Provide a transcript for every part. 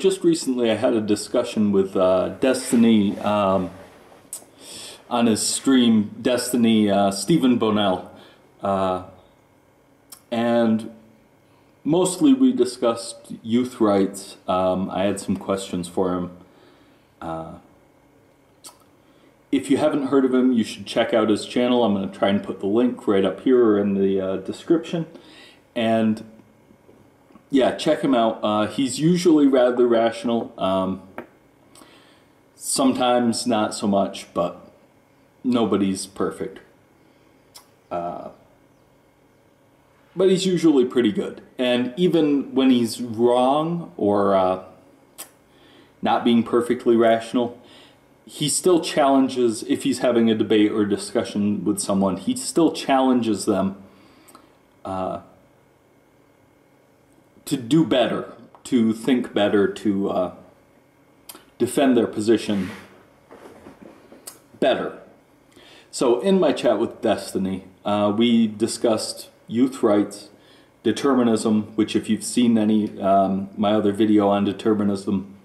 just recently I had a discussion with Destiny on his stream, Destiny, Stephen Bonnell. And mostly we discussed youth rights. I had some questions for him. If you haven't heard of him, you should check out his channel. I'm going to try and put the link right up here or in the description. And yeah, check him out. He's usually rather rational. Sometimes not so much, but nobody's perfect. But he's usually pretty good. And even when he's wrong or not being perfectly rational, he still challenges, if he's having a debate or discussion with someone, he still challenges them to do better, to think better, to defend their position better. So in my chat with Destiny, we discussed youth rights, determinism, which if you've seen any my other video on determinism,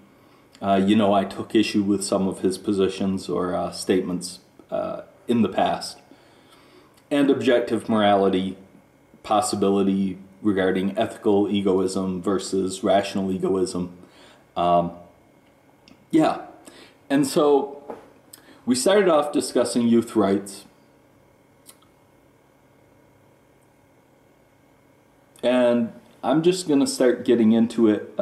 you know I took issue with some of his positions or statements in the past, and objective morality, possibility regarding ethical egoism versus rational egoism. Yeah, and so we started off discussing youth rights, and I'm just going to start getting into it.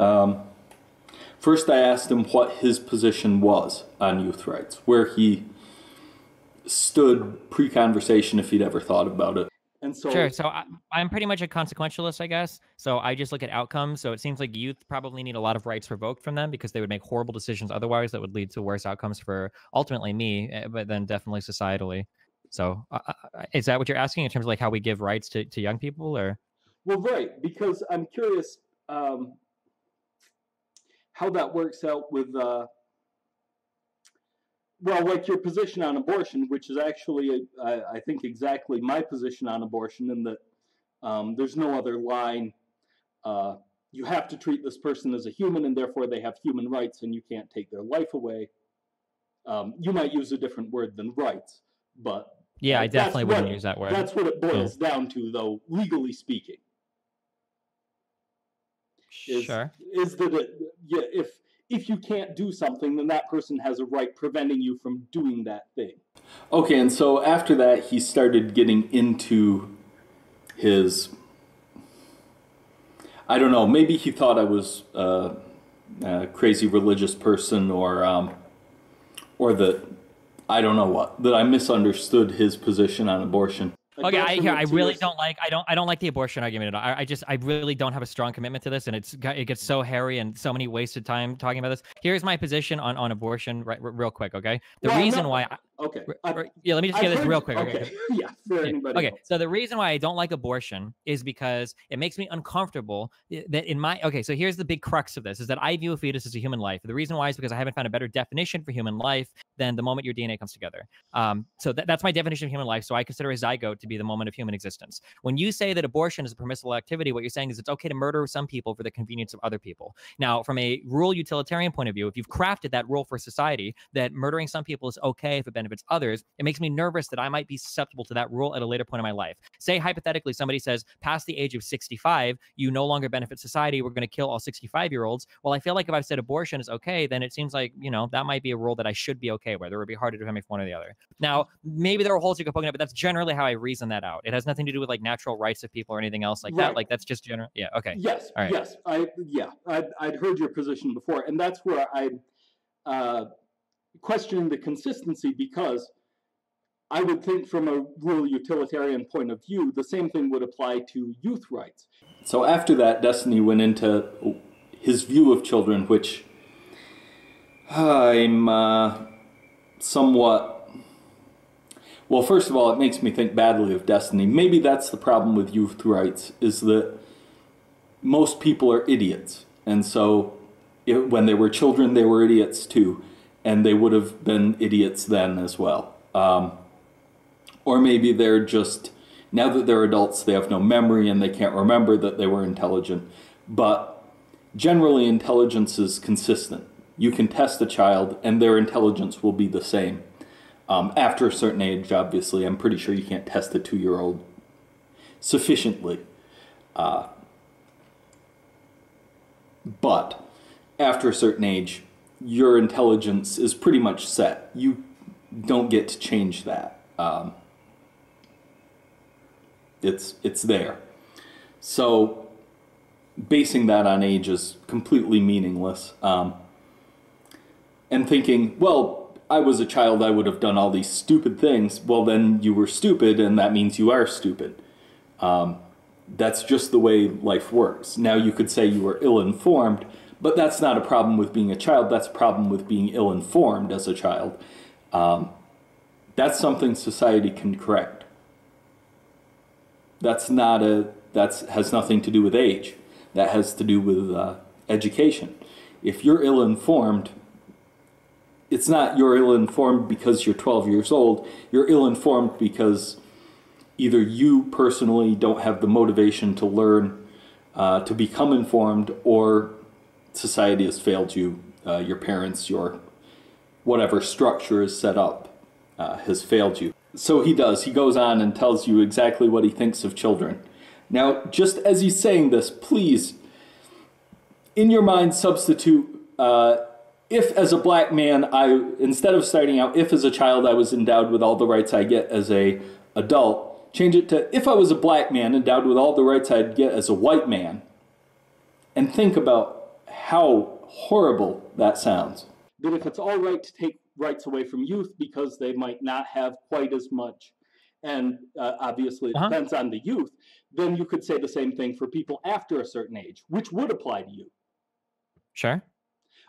First, I asked him what his position was on youth rights, where he stood pre-conversation, if he'd ever thought about it. And so, sure. So I'm pretty much a consequentialist, I guess. So I just look at outcomes. So it seems like youth probably need a lot of rights revoked from them because they would make horrible decisions otherwise that would lead to worse outcomes for ultimately me, but then definitely societally. So is that what you're asking in terms of like how we give rights to young people, or? Well, right, because I'm curious how that works out with, well, like your position on abortion, which is actually, I think, exactly my position on abortion, in that there's no other line. You have to treat this person as a human, and therefore they have human rights, and you can't take their life away. You might use a different word than rights, but yeah, I definitely wouldn't use that word. That's what it boils down to, though, legally speaking. Sure. Is that yeah, if you can't do something, then that person has a right preventing you from doing that thing. Okay, and so after that, he started getting into his, I don't know, maybe he thought I was a crazy religious person, or that, I don't know what, that I misunderstood his position on abortion. Okay, I really don't like the abortion argument at all. I really don't have a strong commitment to this, and it gets so hairy and so many wasted time talking about this. Here's my position on abortion, real quick. Okay, the reason why. Okay. Yeah, let me just get this real quick. Okay. Yeah, for anybody. Okay, so the reason why I don't like abortion is because it makes me uncomfortable that in my, okay, so here's the big crux of this, is that I view a fetus as a human life. The reason why is because I haven't found a better definition for human life than the moment your DNA comes together. So that's my definition of human life. So I consider a zygote to be the moment of human existence. When you say that abortion is a permissible activity, what you're saying is it's okay to murder some people for the convenience of other people. Now, from a rural utilitarian point of view, if you've crafted that rule for society, that murdering some people is okay if it benefits others, it makes me nervous that I might be susceptible to that rule at a later point in my life. Say, hypothetically, somebody says, past the age of 65, you no longer benefit society. We're going to kill all 65-year-olds. Well, I feel like if I've said abortion is okay, then it seems like, you know, that might be a rule that I should be okay with. It would be hard to defend me for one or the other. Now, maybe there are holes you could poke in it, but that's generally how I reason that out. It has nothing to do with like natural rights of people or anything else like that. Like that's just general. Yeah. Okay. Yes. All right. Yes. I'd heard your position before, and that's where I'm questioning the consistency, because I would think from a rural utilitarian point of view, the same thing would apply to youth rights. So after that, Destiny went into his view of children, which I'm somewhat... Well, first of all, it makes me think badly of Destiny. Maybe that's the problem with youth rights, is that most people are idiots. And so when they were children, they were idiots too. And they would have been idiots then as well. Or maybe they're just, now that they're adults, they have no memory and they can't remember that they were intelligent. But generally intelligence is consistent. You can test a child and their intelligence will be the same. After a certain age, obviously, I'm pretty sure you can't test a 2-year-old sufficiently. But after a certain age, your intelligence is pretty much set. You don't get to change that. It's there. So basing that on age is completely meaningless. And thinking, well, I was a child, I would have done all these stupid things. Well, then you were stupid, and that means you are stupid. That's just the way life works. Now you could say you were ill-informed, but that's not a problem with being a child. That's a problem with being ill-informed as a child. That's something society can correct. That has nothing to do with age. That has to do with education. If you're ill-informed, it's not you're ill-informed because you're 12 years old. You're ill-informed because either you personally don't have the motivation to learn, to become informed, or society has failed you. Your parents, your whatever structure is set up has failed you. So he does. He goes on and tells you exactly what he thinks of children. Now, just as he's saying this, please, in your mind, substitute, if as a black man, instead of starting out, if as a child I was endowed with all the rights I get as a adult, change it to, if I was a black man endowed with all the rights I'd get as a white man, and think about how horrible that sounds. That if it's all right to take rights away from youth because they might not have quite as much, and obviously it depends on the youth, then you could say the same thing for people after a certain age, which would apply to you. Sure.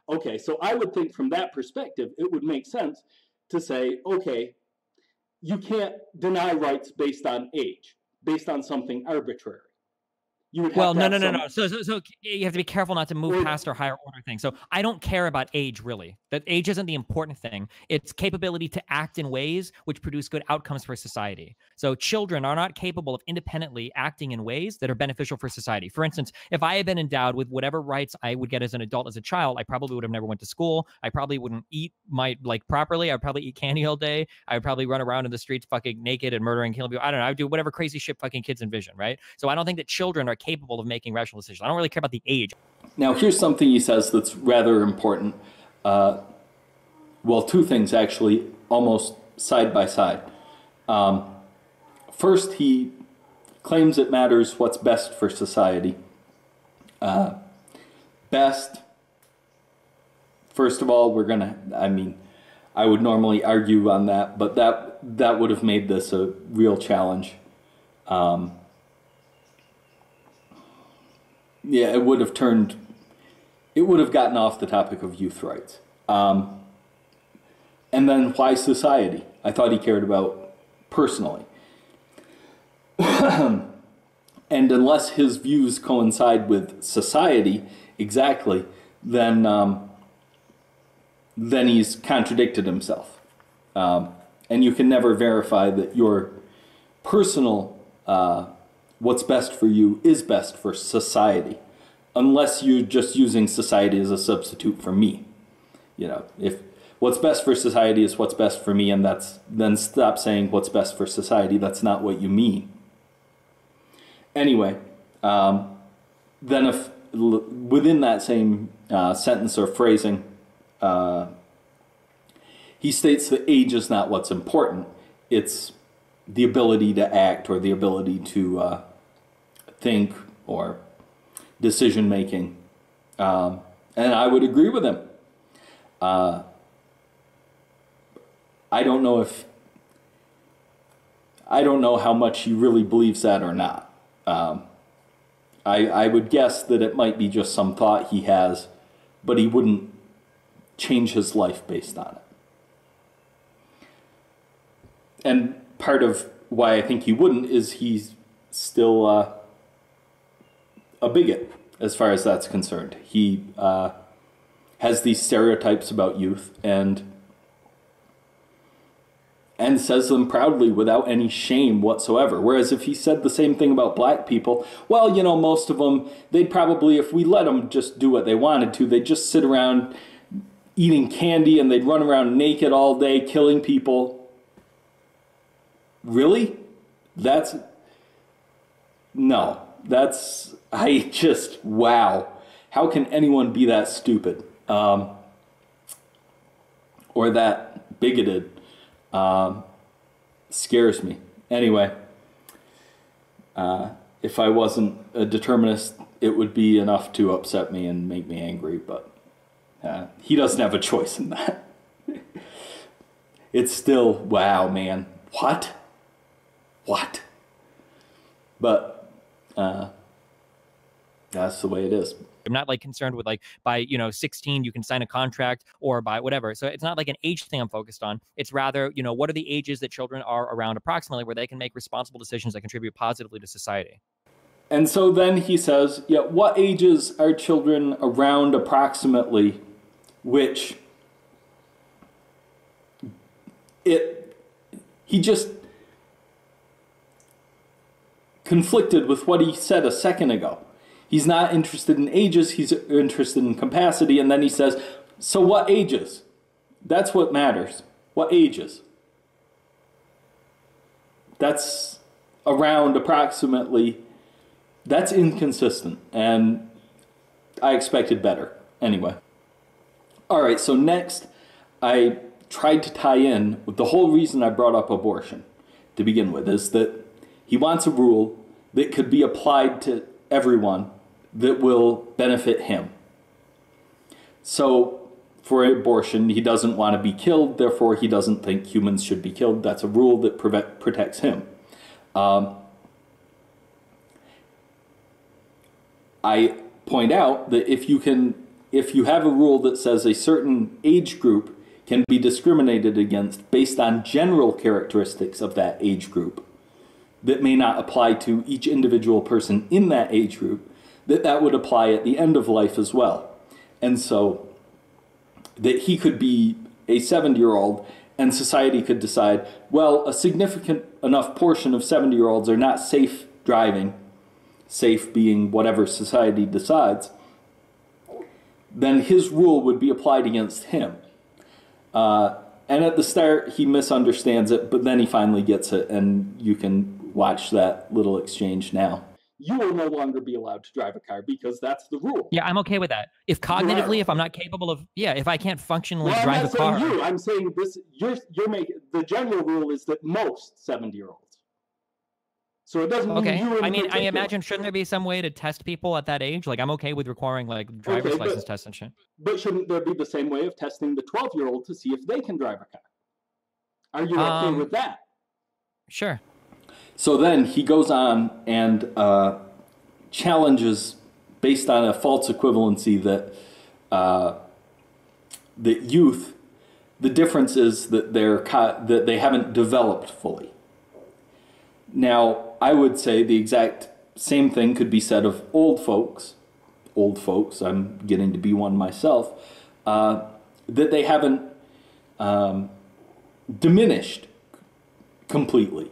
Okay, so I would think from that perspective, it would make sense to say, okay, you can't deny rights based on age, based on something arbitrary. You would have no. So you have to be careful not to move past our higher order thing. So I don't care about age, really. That age isn't the important thing. It's capability to act in ways which produce good outcomes for society. So children are not capable of independently acting in ways that are beneficial for society. For instance, if I had been endowed with whatever rights I would get as an adult as a child, I probably would have never went to school. I probably wouldn't eat properly. I would probably eat candy all day. I would probably run around in the streets fucking naked and murdering, killing people. I don't know. I would do whatever crazy shit fucking kids envision, right? So I don't think that children are capable of making rational decisions. I don't really care about the age. Now, here's something he says that's rather important. Well, two things, actually, almost side by side. First, he claims it matters what's best for society. Best, first of all, I would normally argue on that, but that would have made this a real challenge. Yeah, it would have gotten off the topic of youth rights. And then why society? I thought he cared about personally. And unless his views coincide with society exactly, then he's contradicted himself. And you can never verify that your personal what's best for you is best for society, unless you're just using society as a substitute for me. You know, if what's best for society is what's best for me, and then stop saying what's best for society. That's not what you mean. Anyway, then if within that same sentence or phrasing, he states that age is not what's important. It's the ability to act or the ability to think or decision making. And I would agree with him. I don't know how much he really believes that or not. I would guess that it might be just some thought he has, but he wouldn't change his life based on it. And part of why I think he wouldn't is he's still a bigot as far as that's concerned. He has these stereotypes about youth, and and says them proudly without any shame whatsoever. Whereas if he said the same thing about black people, well, you know, most of them, they'd probably, if we let them just do what they wanted to, they'd just sit around eating candy and they'd run around naked all day, killing people. Really? Wow. How can anyone be that stupid? Or that bigoted? Scares me. Anyway, if I wasn't a determinist, it would be enough to upset me and make me angry, but he doesn't have a choice in that. It's still, wow, man. What? But that's the way it is. I'm not like concerned with like by 16 you can sign a contract, or by whatever. So it's not like an age thing I'm focused on. It's rather, what are the ages that children are around approximately where they can make responsible decisions that contribute positively to society. And so then he says, yeah, what ages are children around approximately, which he just conflicted with what he said a second ago. He's not interested in ages, he's interested in capacity, and then he says, so what ages? That's what matters. What ages? That's around approximately. That's inconsistent, and I expected better. Anyway. All right, so next, I tried to tie in with the whole reason I brought up abortion to begin with, is that he wants a rule that could be applied to everyone that will benefit him. So for abortion, he doesn't want to be killed, therefore he doesn't think humans should be killed. That's a rule that protects him. I point out that if you have a rule that says a certain age group can be discriminated against based on general characteristics of that age group that may not apply to each individual person in that age group, that would apply at the end of life as well. And so that he could be a 70-year-old and society could decide, well, a significant enough portion of 70-year-olds are not safe driving, safe being whatever society decides, then his rule would be applied against him. And at the start, he misunderstands it, but then he finally gets it, and you can watch that little exchange now. You will no longer be allowed to drive a car because that's the rule. Yeah, I'm okay with that. If cognitively, if I'm not capable of, if I can't functionally drive a car. I'm saying this. You're making the general rule is that most 70-year-olds. So it doesn't mean you. I imagine, shouldn't there be some way to test people at that age? Like, I'm okay with requiring like driver's license tests and shit. But shouldn't there be the same way of testing the 12-year-old to see if they can drive a car? Are you okay with that? Sure. So then he goes on and challenges, based on a false equivalency, that youth, the difference is that that they haven't developed fully. Now, I would say the exact same thing could be said of old folks. Old folks, I'm getting to be one myself, that they haven't diminished completely.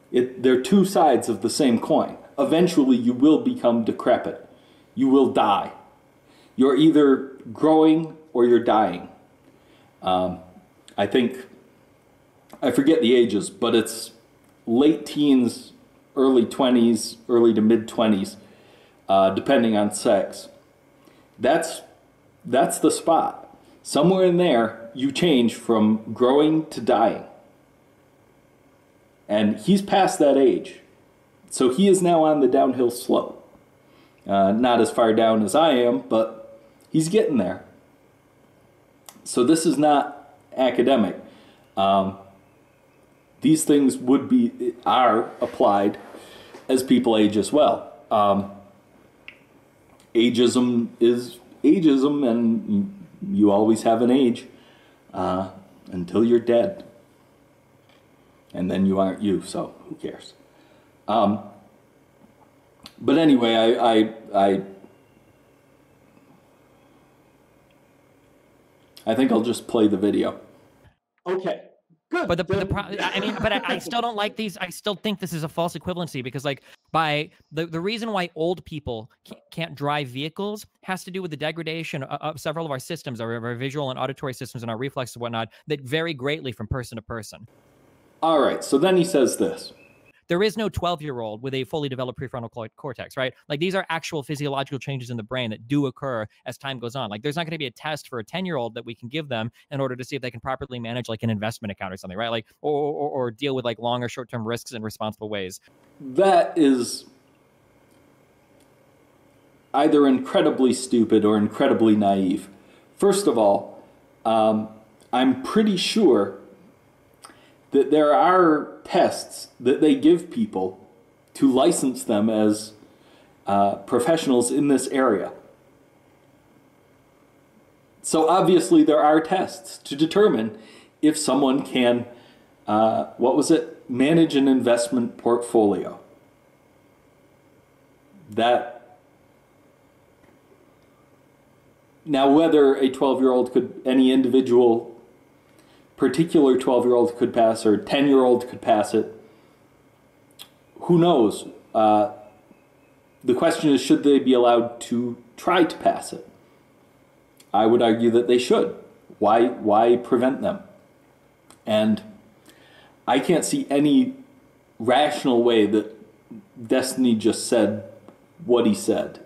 They're two sides of the same coin. Eventually, you will become decrepit. You will die. You're either growing or you're dying. I think, I forget the ages, but it's late teens, early 20s, early to mid 20s, depending on sex. That's the spot. Somewhere in there, you change from growing to dying. And he's past that age. So he is now on the downhill slope. Not as far down as I am, but he's getting there. So this is not academic. These things are applied as people age as well. Ageism is ageism, and you always have an age until you're dead. And then you aren't you, so who cares? But anyway, I think I'll just play the video. Okay. Good. But I mean, but I still don't like these. I still think this is a false equivalency because, like, by the reason why old people can't drive vehicles has to do with the degradation of several of our systems, our visual and auditory systems, and our reflexes and whatnot, that vary greatly from person to person. All right. So then he says this. There is no 12-year-old with a fully developed prefrontal cortex, right? Like, these are actual physiological changes in the brain that do occur as time goes on. Like, there's not going to be a test for a 10-year-old that we can give them in order to see if they can properly manage like an investment account or something, right? Like, or deal with like long or short-term risks in responsible ways. That is either incredibly stupid or incredibly naive. First of all, I'm pretty sure that there are tests that they give people to license them as professionals in this area. So obviously there are tests to determine if someone can, manage an investment portfolio. Now whether a 12-year-old any individual particular 12-year-old could pass or 10-year-old could pass it, who knows? The question is, should they be allowed to try to pass it? I would argue that they should. Why prevent them? And I can't see any rational way that Destiny just said what he said.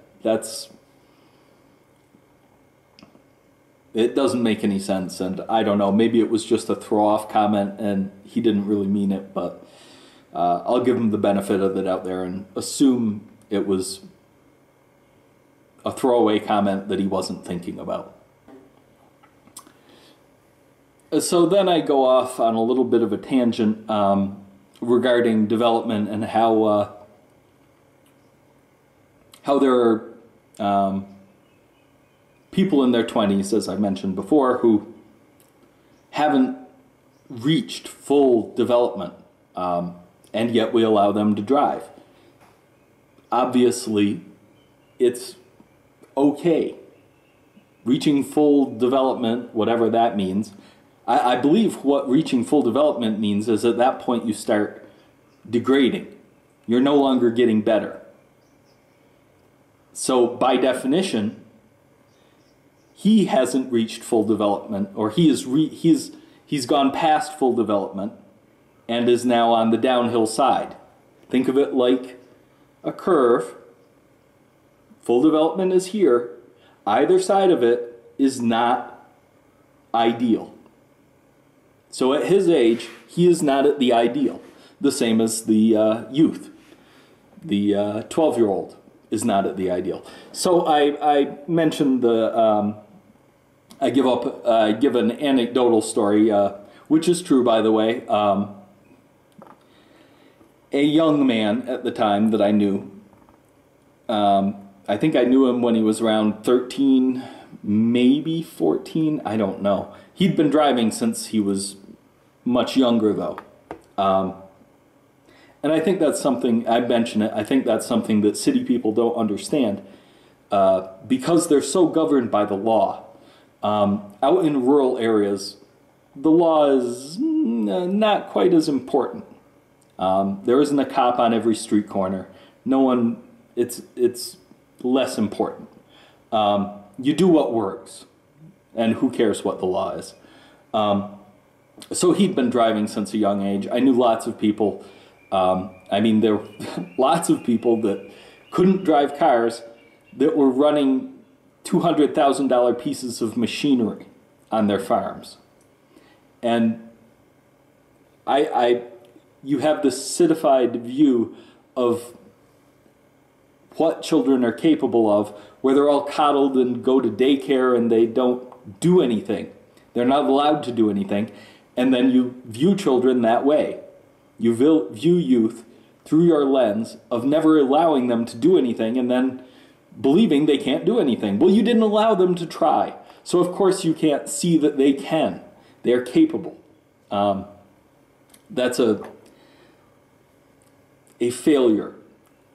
It doesn't make any sense, and I don't know, maybe it was just a throw-off comment and he didn't really mean it, but I'll give him the benefit of the doubt there and assume it was a throwaway comment that he wasn't thinking about. So then I go off on a little bit of a tangent regarding development and how there are people in their 20s, as I mentioned before, who haven't reached full development, and yet we allow them to drive. Obviously, it's okay. Reaching full development, whatever that means, I believe what reaching full development means is at that point you start degrading. You're no longer getting better. So by definition, he hasn't reached full development, or he's gone past full development and is now on the downhill side. Think of it like a curve. Full development is here. Either side of it is not ideal. So at his age, he is not at the ideal. The same as the youth. The 12-year-old is not at the ideal. So I mentioned I give an anecdotal story, which is true, by the way. A young man at the time that I knew, I think I knew him when he was around 13, maybe 14, I don't know. He'd been driving since he was much younger, though. And I think that's something, I mention it, I think that's something that city people don't understand, because they're so governed by the law. Out in rural areas, the law is not quite as important. There isn't a cop on every street corner. It's less important. You do what works, and who cares what the law is. So he'd been driving since a young age. I knew lots of people. There were lots of people that couldn't drive cars that were running $200,000 pieces of machinery on their farms. And you have this citified view of what children are capable of, where they're all coddled and go to daycare and they don't do anything. They're not allowed to do anything. And then you view children that way. You view youth through your lens of never allowing them to do anything and then believing they can't do anything. Well, you didn't allow them to try. So of course you can't see that they can. They're capable. That's a failure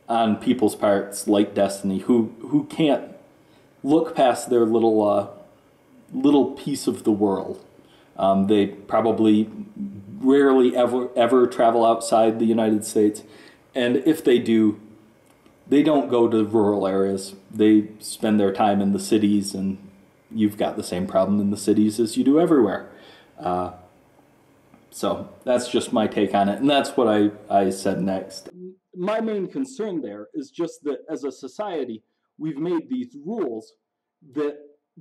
on people's parts like Destiny, who can't look past their little piece of the world. They probably rarely ever travel outside the United States. And if they do, they don't go to rural areas. They spend their time in the cities, and you've got the same problem in the cities as you do everywhere. So that's just my take on it, and that's what I said next. My main concern there is just that as a society, we've made these rules that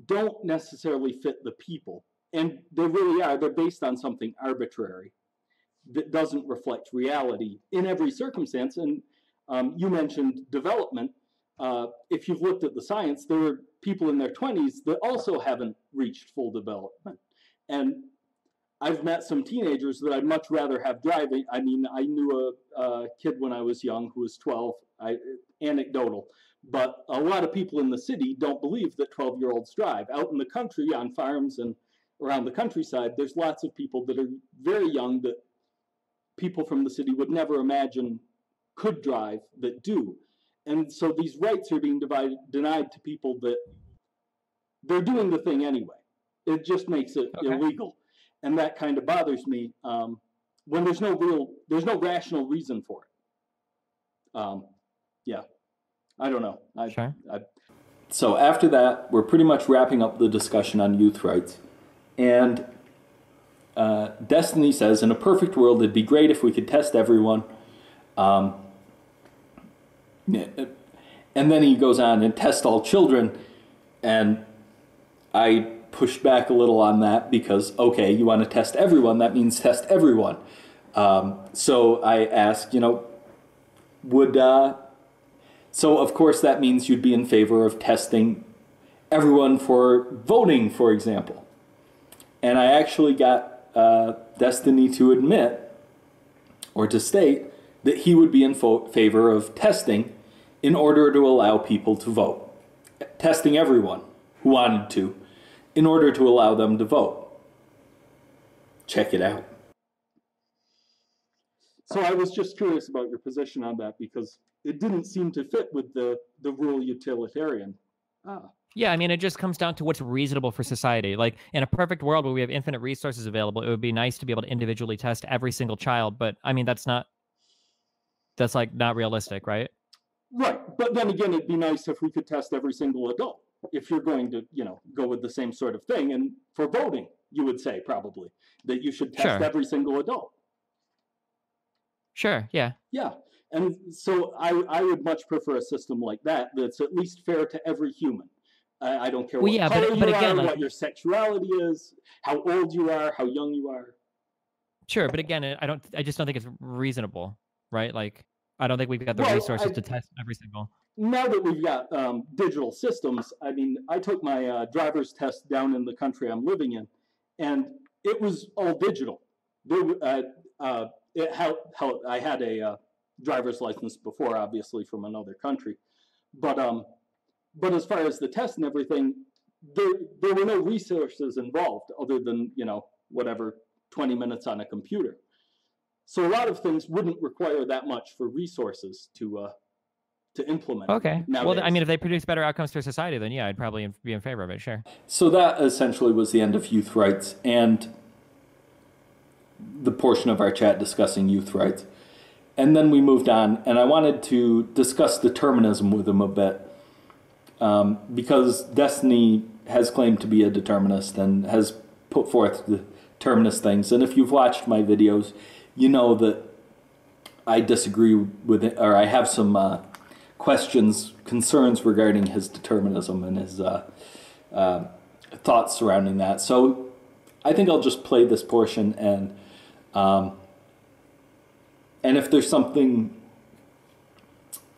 don't necessarily fit the people. And they really are. They're based on something arbitrary that doesn't reflect reality in every circumstance. And you mentioned development. If you've looked at the science, there are people in their 20s that also haven't reached full development. And I've met some teenagers that I'd much rather have driving. I mean, I knew a kid when I was young who was 12, anecdotal. But a lot of people in the city don't believe that 12-year-olds drive. Out in the country, on farms and around the countryside, there's lots of people that are very young that people from the city would never imagine could drive that do. And so these rights are being denied to people that they're doing the thing anyway. It just makes it illegal. And that kind of bothers me when there's no rational reason for it. Yeah, I don't know. So after that, we're pretty much wrapping up the discussion on youth rights. And Destiny says, in a perfect world, it'd be great if we could test everyone. And then he goes on and test all children. And I pushed back a little on that because, okay, you want to test everyone, that means test everyone. So I asked, so of course that means you'd be in favor of testing everyone for voting, for example. And I actually got Destiny to admit, or to state, that he would be in favor of testing in order to allow people to vote. Testing everyone who wanted to, in order to allow them to vote. Check it out. So I was just curious about your position on that, because it didn't seem to fit with the rural utilitarian. Yeah, I mean, it just comes down to what's reasonable for society. Like, in a perfect world where we have infinite resources available, it would be nice to be able to individually test every single child. But I mean, that's like not realistic, right? Right. But then again, it'd be nice if we could test every single adult. If you're going to, go with the same sort of thing. And for voting, you would say probably that you should test every single adult. Sure, yeah. Yeah. And so I would much prefer a system like that that's at least fair to every human. I don't care what color you are, what your sexuality is, how old you are, how young you are. Sure, but again, I just don't think it's reasonable, right? Like, I don't think we've got the resources to test every single. Now that we've got digital systems, I mean, I took my driver's test down in the country I'm living in, and it was all digital. I had a driver's license before, obviously, from another country. But as far as the test and everything, there were no resources involved other than, whatever, 20 minutes on a computer. So a lot of things wouldn't require that much for resources to implement. Okay. Nowadays. Well, I mean, if they produce better outcomes for society, then yeah, I'd probably be in favor of it, sure. So that essentially was the end of youth rights and the portion of our chat discussing youth rights. And then we moved on, and I wanted to discuss determinism with him a bit, because Destiny has claimed to be a determinist and has put forth determinist things. And if you've watched my videos, you know that I disagree with it, or I have some concerns regarding his determinism and his thoughts surrounding that. So I think I'll just play this portion, and if there's something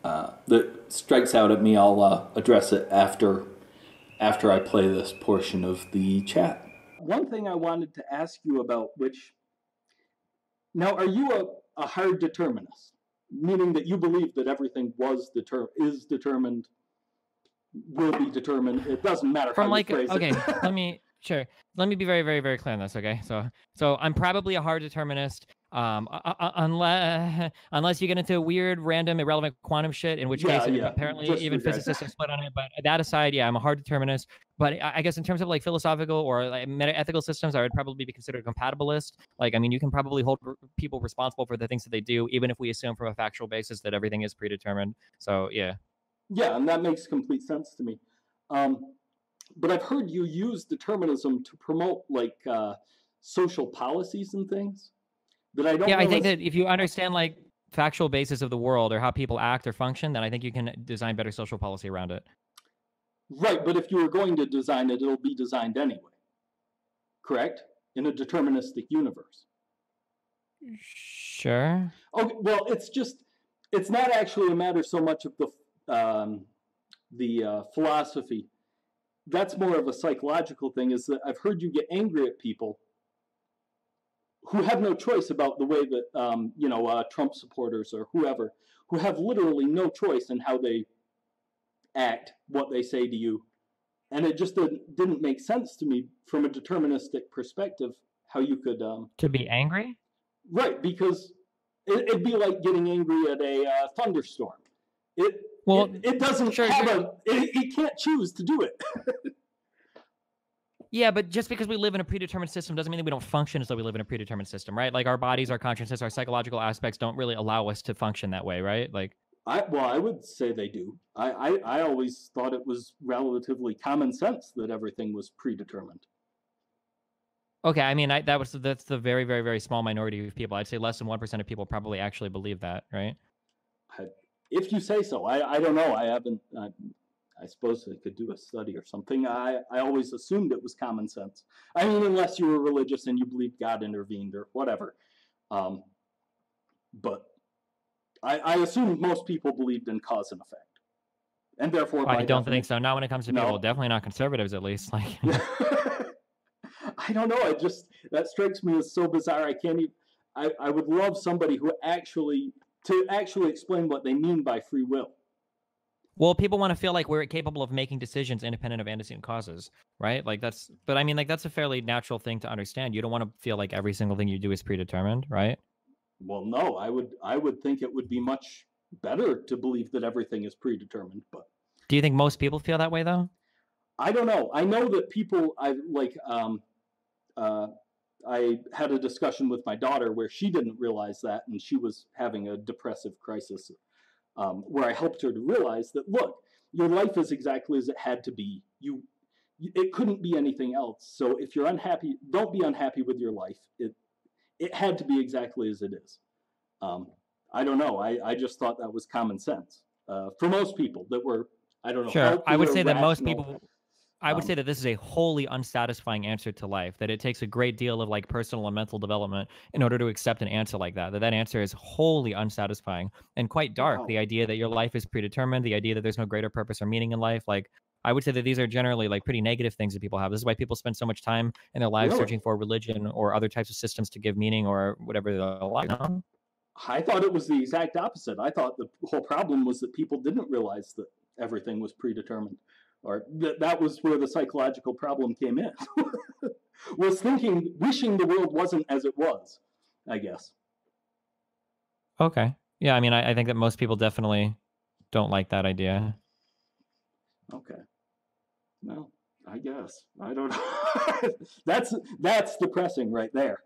that strikes out at me, I'll address it after I play this portion of the chat. One thing I wanted to ask you about, now, are you a hard determinist? Meaning that you believe that everything is determined, will be determined. It doesn't matter how you phrase it. Let me be very, very, very clear on this, okay? So I'm probably a hard determinist. Unless you get into weird, random, irrelevant quantum shit, in which Yeah, case yeah. apparently even Disregard physicists have that. split on it. But that aside, yeah, I'm a hard determinist. But I guess in terms of like philosophical or like meta-ethical systems, I would probably be considered a compatibilist. Like, I mean, you can probably hold people responsible for the things that they do, even if we assume from a factual basis that everything is predetermined. So yeah. Yeah, and that makes complete sense to me. Um, but I've heard you use determinism to promote like social policies and things that I don't Yeah, I know think is that if you understand like factual basis of the world or how people act or function, then I think you can design better social policy around it. right. But if you were going to design it, it'll be designed anyway, correct? In a deterministic universe. Sure. Okay, well, it's not actually a matter so much of the philosophy. That's more of a psychological thing. Is that I've heard you get angry at people who have no choice about the way that Trump supporters or whoever, who have literally no choice in how they act, what they say to you, and it just didn't make sense to me from a deterministic perspective how you could To be angry? right, because it'd be like getting angry at a thunderstorm. It, Well, it doesn't sure, have sure. it can't choose to do it. Yeah, but just because we live in a predetermined system doesn't mean that we don't function as though we live in a predetermined system, right? Like our bodies, our consciousness, our psychological aspects don't really allow us to function that way, right? Like, I would say they do. I always thought it was relatively common sense that everything was predetermined. okay, I mean, that's the very, very, very small minority of people. I'd say less than 1% of people probably actually believe that, right? I, if you say so. I don't know. I haven't. I suppose I could do a study or something. I always assumed it was common sense. I mean, unless you were religious and you believed God intervened or whatever. Um, but I assumed most people believed in cause and effect, and therefore, I by don't think definition, so. Not when it comes to people. no. Definitely not conservatives, at least. Like, I don't know. That strikes me as so bizarre. I can't even. I would love somebody who actually explain what they mean by free will. well, people want to feel like we're capable of making decisions independent of antecedent causes, right? Like but I mean, like that's a fairly natural thing to understand. You don't want to feel like every single thing you do is predetermined, right? Well, no, I would think it would be much better to believe that everything is predetermined, but Do you think most people feel that way though? I don't know. I know that people I like uh I had a discussion with my daughter where she didn't realize that and she was having a depressive crisis where I helped her to realize that look, your life is exactly as it had to be. It couldn't be anything else. So if you're unhappy, don't be unhappy with your life. It had to be exactly as it is. I don't know. I just thought that was common sense for most people that were, I don't know, Sure. healthy or rational. I would say that this is a wholly unsatisfying answer to life, that it takes a great deal of like personal and mental development in order to accept an answer like that, that answer is wholly unsatisfying and quite dark. Wow. The idea that your life is predetermined, the idea that there's no greater purpose or meaning in life. Like, I would say that these are generally like pretty negative things that people have. This is why people spend so much time in their lives Really? searching for religion or other types of systems to give meaning or whatever they like. I thought it was the exact opposite. I thought the whole problem was that people didn't realize that everything was predetermined, or that was where the psychological problem came in. Was wishing the world wasn't as it was, I guess. Okay. Yeah, I mean, I think that most people definitely don't like that idea. Okay. No, I guess. I don't know. That's depressing right there.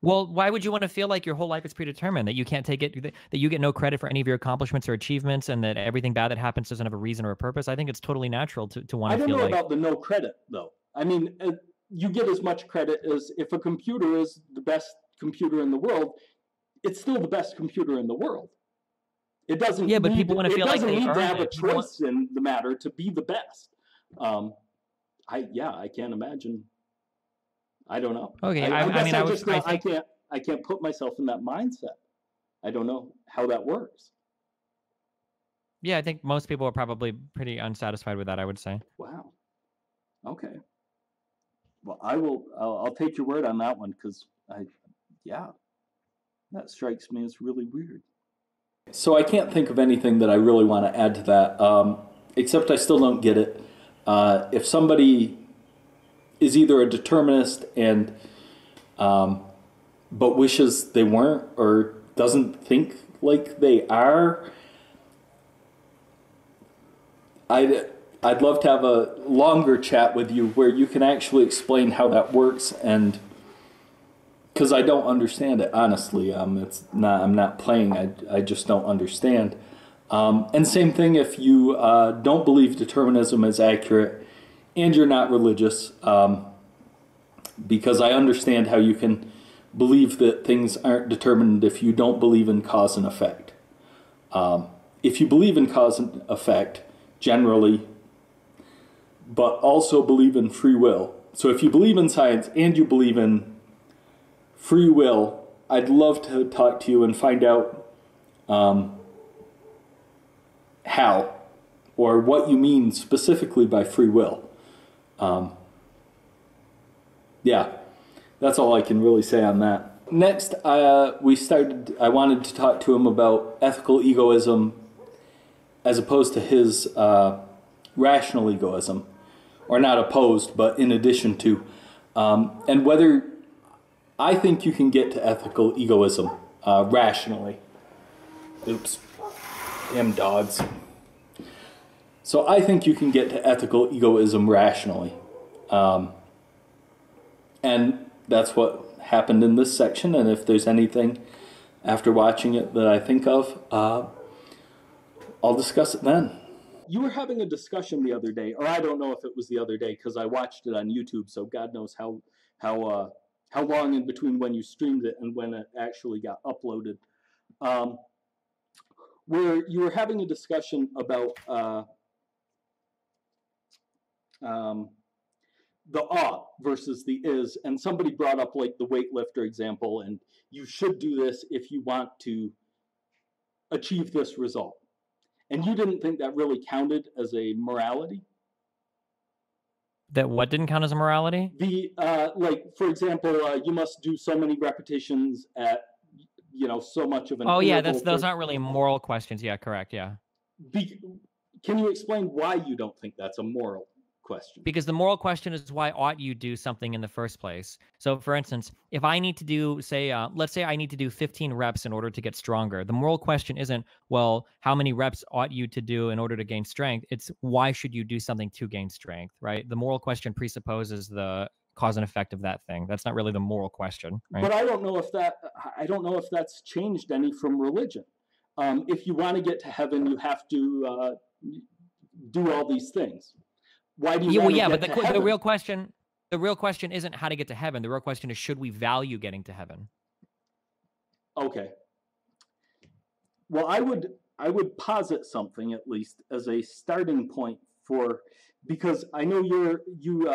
Well, why would you want to feel like your whole life is predetermined, that you can't take it, that you get no credit for any of your accomplishments or achievements, and that everything bad that happens doesn't have a reason or a purpose? I think it's totally natural to want I to don't feel know like, about the no credit though. I mean, you get as much credit as if a computer is the best computer in the world. It's still the best computer in the world. It doesn't yeah, but need people want to it feel like doesn't they need to earned have a it. choice in the matter to be the best. Um, I can't imagine. I don't know. Okay, I I guess mean, I I would, just I I think, can't I can't put myself in that mindset. I don't know how that works. yeah, I think most people are probably pretty unsatisfied with that, I would say. Wow. Okay. Well, I'll take your word on that one because yeah, that strikes me as really weird. So I can't think of anything that I really want to add to that, except I still don't get it. If somebody is either a determinist and but wishes they weren't or doesn't think like they are. I'd love to have a longer chat with you where you can actually explain how that works, and because I don't understand it, honestly. I'm not playing. I just don't understand. And same thing if you don't believe determinism is accurate and you're not religious, because I understand how you can believe that things aren't determined if you don't believe in cause and effect. If you believe in cause and effect, generally, but also believe in free will. So if you believe in science and you believe in free will, I'd love to talk to you and find out how or what you mean specifically by free will. Yeah, that's all I can really say on that. Next, I wanted to talk to him about ethical egoism as opposed to his rational egoism, or not opposed, but in addition to, and whether I think you can get to ethical egoism rationally. Oops, damn dogs. So I think you can get to ethical egoism rationally. And that's what happened in this section, and if there's anything after watching it that I think of, I'll discuss it then. You were having a discussion the other day, or I don't know if it was the other day because I watched it on YouTube, so God knows how long in between when you streamed it and when it actually got uploaded, where you were having a discussion about the ought versus the is, and somebody brought up like the weightlifter example, and you should do this if you want to achieve this result. And you didn't think that really counted as a morality? That what didn't count as a morality? The like, for example, you must do so many repetitions at, so much of an. Oh yeah, those aren't really moral questions. Yeah, correct. Yeah. Can you explain why you don't think that's a moral question? Because the moral question is, why ought you do something in the first place? So for instance, if I need to do, say, let's say I need to do 15 reps in order to get stronger, the moral question isn't, well, how many reps ought you to do in order to gain strength? It's, why should you do something to gain strength, right? The moral question presupposes the cause and effect of that thing. That's not really the moral question, right? But I don't know if that's changed any from religion. If you want to get to heaven, you have to do all these things. Why do you want to get to heaven? The real question isn't how to get to heaven. The real question is, should we value getting to heaven? Okay. Well, I would posit something at least as a starting point because I know you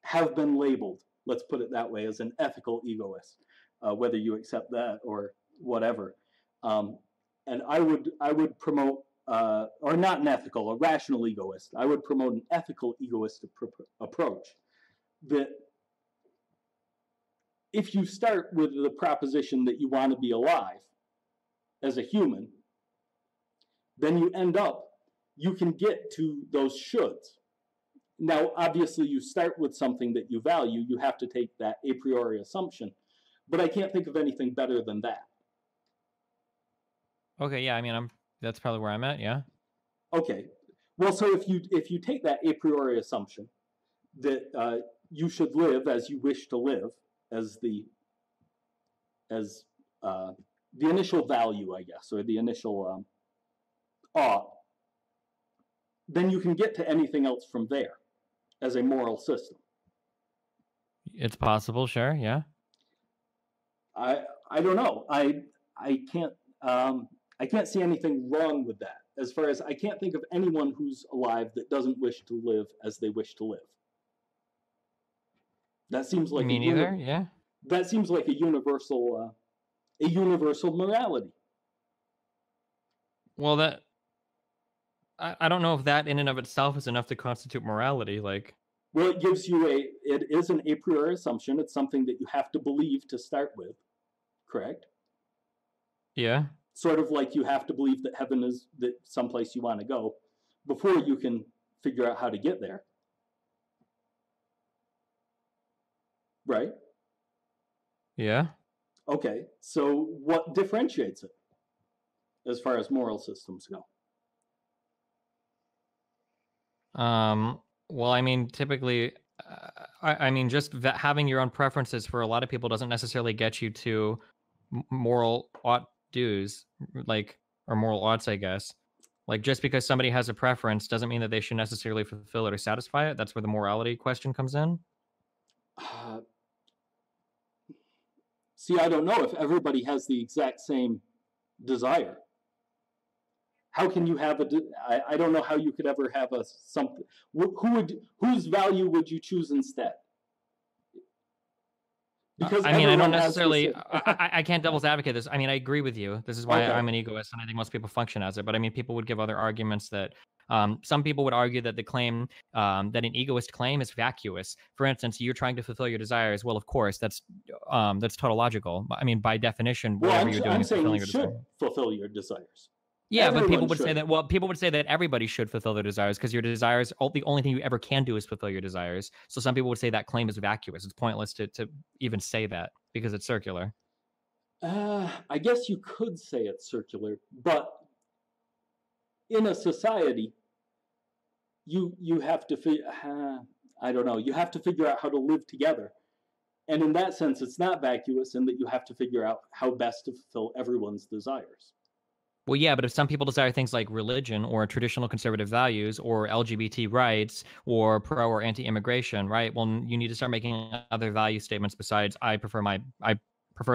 have been labeled, let's put it that way, as an ethical egoist, whether you accept that or whatever. And I would promote, or not an ethical, a rational egoist. I would promote an ethical egoist approach. That if you start with the proposition that you want to be alive as a human, then you can get to those shoulds. Now, obviously, you start with something that you value. You have to take that a priori assumption. But I can't think of anything better than that. Okay, yeah, I mean, that's probably where I'm at, yeah. Okay. Well, so if you take that a priori assumption that you should live as you wish to live, as the initial value, I guess, or the initial ought, then you can get to anything else from there as a moral system. It's possible, sure, yeah. I don't know. I can't see anything wrong with that. As far as I can't think of anyone who's alive that doesn't wish to live as they wish to live. That seems like me neither. Yeah. That seems like a universal morality. Well, I don't know if that in and of itself is enough to constitute morality. Like, well, it is an a priori assumption. It's something that you have to believe to start with, correct? Yeah. Sort of like you have to believe that heaven is someplace you want to go before you can figure out how to get there. Right? Yeah. Okay, so what differentiates it as far as moral systems go? Well, I mean, typically, I mean, just having your own preferences for a lot of people doesn't necessarily get you to moral ought do's, like, or moral oughts, I guess. Like, just because somebody has a preference doesn't mean that they should necessarily fulfill it or satisfy it. That's where the morality question comes in. Uh, See, I don't know if everybody has the exact same desire. How can you have I don't know how you could ever have a something. Whose value would you choose instead? Because I mean, I don't everyone has the necessarily, same. I can't devil's advocate this. I mean, I agree with you. This is why Okay. I'm an egoist, and I think most people function as it. But I mean, people would give other arguments that, some people would argue that the claim, that an egoist claim is vacuous. For instance, you're trying to fulfill your desires. Well, of course, that's tautological. I mean, by definition, Well, whatever you're doing I'm is saying fulfilling you your desire. should fulfill your desires. Yeah, but people Everyone would say should. that. Well, people would say that everybody should fulfill their desires because your desires, the only thing you ever can do is fulfill your desires. So some people would say that claim is vacuous. It's pointless to even say that because it's circular. I guess you could say it's circular, but in a society, you have to I don't know. You have to figure out how to live together, and in that sense, it's not vacuous in that you have to figure out how best to fulfill everyone's desires. Well, yeah, but if some people desire things like religion or traditional conservative values or LGBT rights or pro or anti-immigration, right? Well, you need to start making other value statements besides I prefer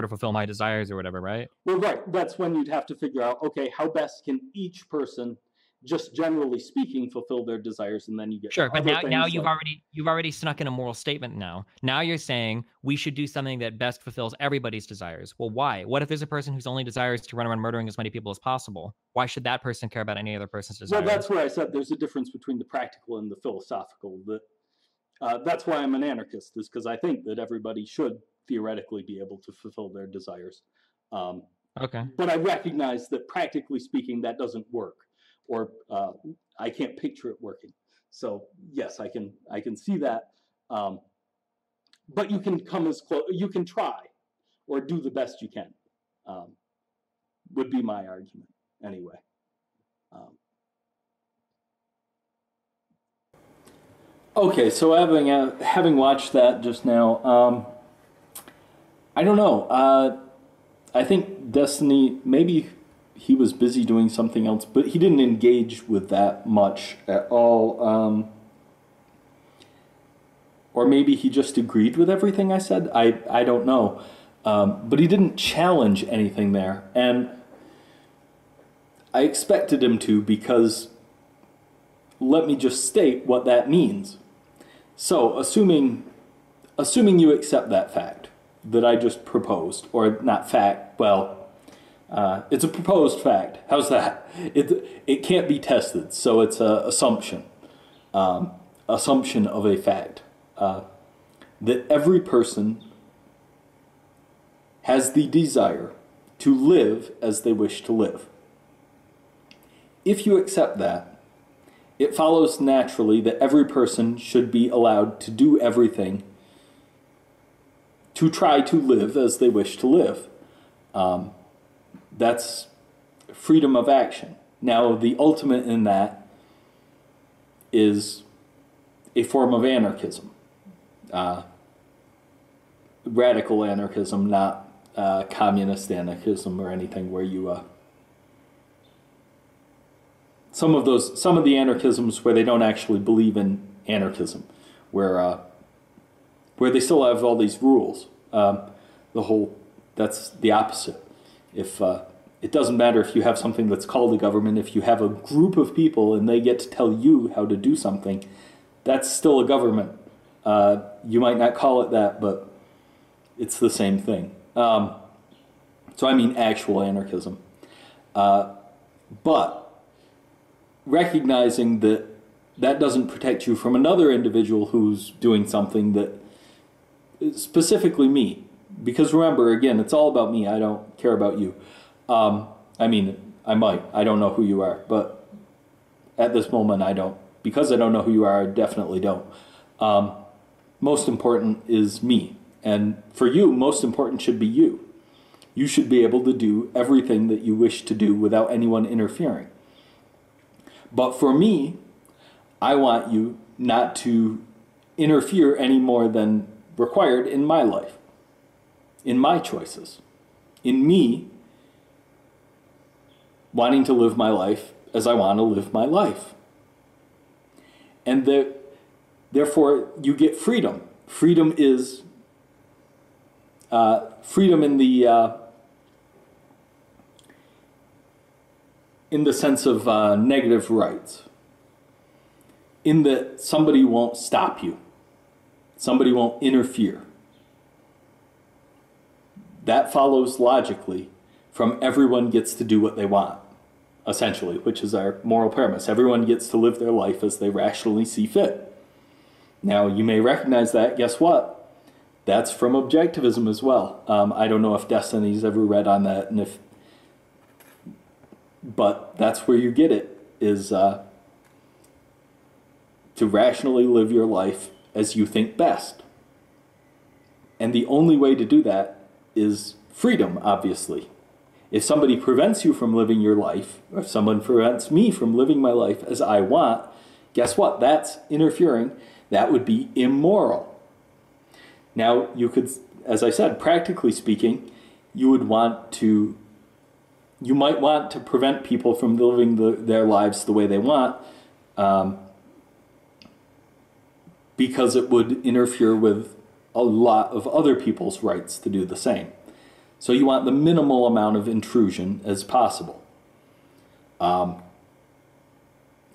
to fulfill my desires or whatever, right? Well, right. That's when you'd have to figure out, okay, how best can each person, just generally speaking, fulfill their desires, and then you get Sure, but other now things you've like, already snuck in a moral statement now. Now you're saying we should do something that best fulfills everybody's desires. Well, why? What if there's a person whose only desire is to run around murdering as many people as possible? Why should that person care about any other person's well, that's desires? where I said there's a difference between the practical and the philosophical. That's why I'm an anarchist, is because I think that everybody should theoretically be able to fulfill their desires. Okay. But I recognize that practically speaking, that doesn't work, or I can't picture it working. So yes, I can see that. But you can come as close. You can try, or do the best you can. Would be my argument anyway. Okay, so having watched that just now, I don't know. I think Destiny, maybe he was busy doing something else, but he didn't engage with that much at all. Or maybe he just agreed with everything I said. I don't know. But he didn't challenge anything there. And I expected him to, because let me just state what that means. So, assuming you accept that fact that I just proposed, or not fact, well, it's a proposed fact. How's that? It can't be tested, so it's an assumption. Assumption of a fact. That every person has the desire to live as they wish to live. If you accept that, it follows naturally that every person should be allowed to do everything to try to live as they wish to live. That's freedom of action. Now, the ultimate in that is a form of anarchism. Radical anarchism, not communist anarchism or anything where you... Some of the anarchisms where they don't actually believe in anarchism, where they still have all these rules. That's the opposite. If it doesn't matter if you have something that's called a government, if you have a group of people and they get to tell you how to do something, that's still a government. You might not call it that, but it's the same thing. So I mean actual anarchism. But recognizing that that doesn't protect you from another individual who's doing something that, specifically me, because remember, again, it's all about me. I don't care about you. I mean, I might. I don't know who you are, but at this moment I don't. Because I don't know who you are, I definitely don't. Most important is me. And for you, most important should be you. You should be able to do everything that you wish to do without anyone interfering. But for me, I want you not to interfere any more than required in my life, in my choices, in me wanting to live my life as I want to live my life. And therefore, you get freedom. Freedom is freedom in the sense of negative rights. In that somebody won't stop you. Somebody won't interfere. That follows logically from everyone gets to do what they want, essentially, which is our moral premise. Everyone gets to live their life as they rationally see fit. Now, you may recognize that. Guess what? That's from objectivism as well. I don't know if Destiny's ever read on that, but that's where you get it, is to rationally live your life as you think best. And the only way to do that is freedom, obviously. If somebody prevents you from living your life, or if someone prevents me from living my life as I want, guess what? That's interfering. That would be immoral. Now, you could, as I said, practically speaking, you might want to prevent people from living their lives the way they want, because it would interfere with a lot of other people's rights to do the same. So you want the minimal amount of intrusion as possible.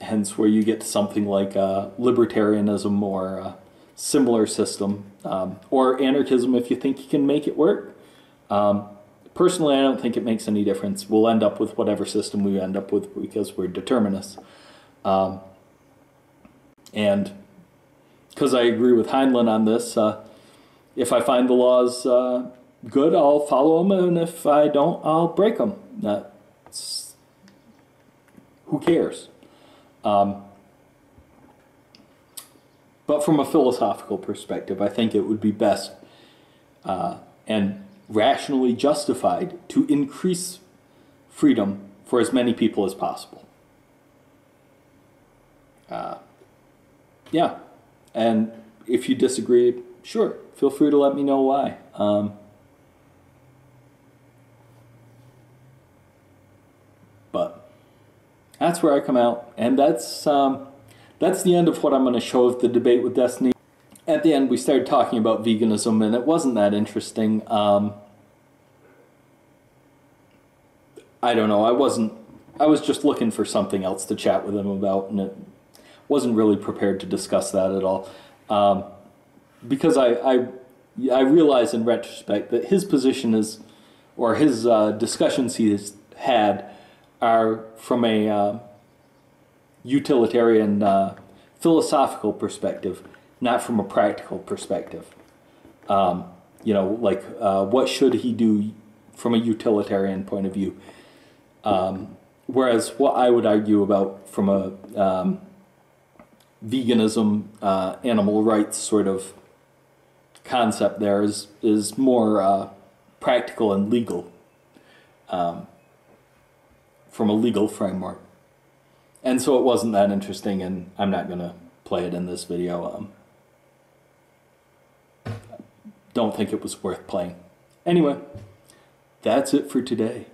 Hence where you get to something like libertarianism or a similar system, or anarchism if you think you can make it work. Personally, I don't think it makes any difference. We'll end up with whatever system we end up with because we're determinists. And because I agree with Heinlein on this, if I find the laws good, I'll follow them, and if I don't, I'll break them. Who cares? But from a philosophical perspective, I think it would be best and rationally justified to increase freedom for as many people as possible. Yeah, and if you disagree, sure, feel free to let me know why. But that's where I come out, and that's the end of what I'm going to show of the debate with Destiny. At the end, we started talking about veganism, and it wasn't that interesting. I don't know. I was just looking for something else to chat with him about, and it wasn't really prepared to discuss that at all. Because I realize in retrospect that his position is, or his discussions he has had, are from a utilitarian philosophical perspective, not from a practical perspective. You know, like what should he do from a utilitarian point of view? Whereas what I would argue about from a veganism, animal rights sort of concept there is more practical and legal, from a legal framework. And so it wasn't that interesting, and I'm not going to play it in this video. Don't think it was worth playing. Anyway, that's it for today.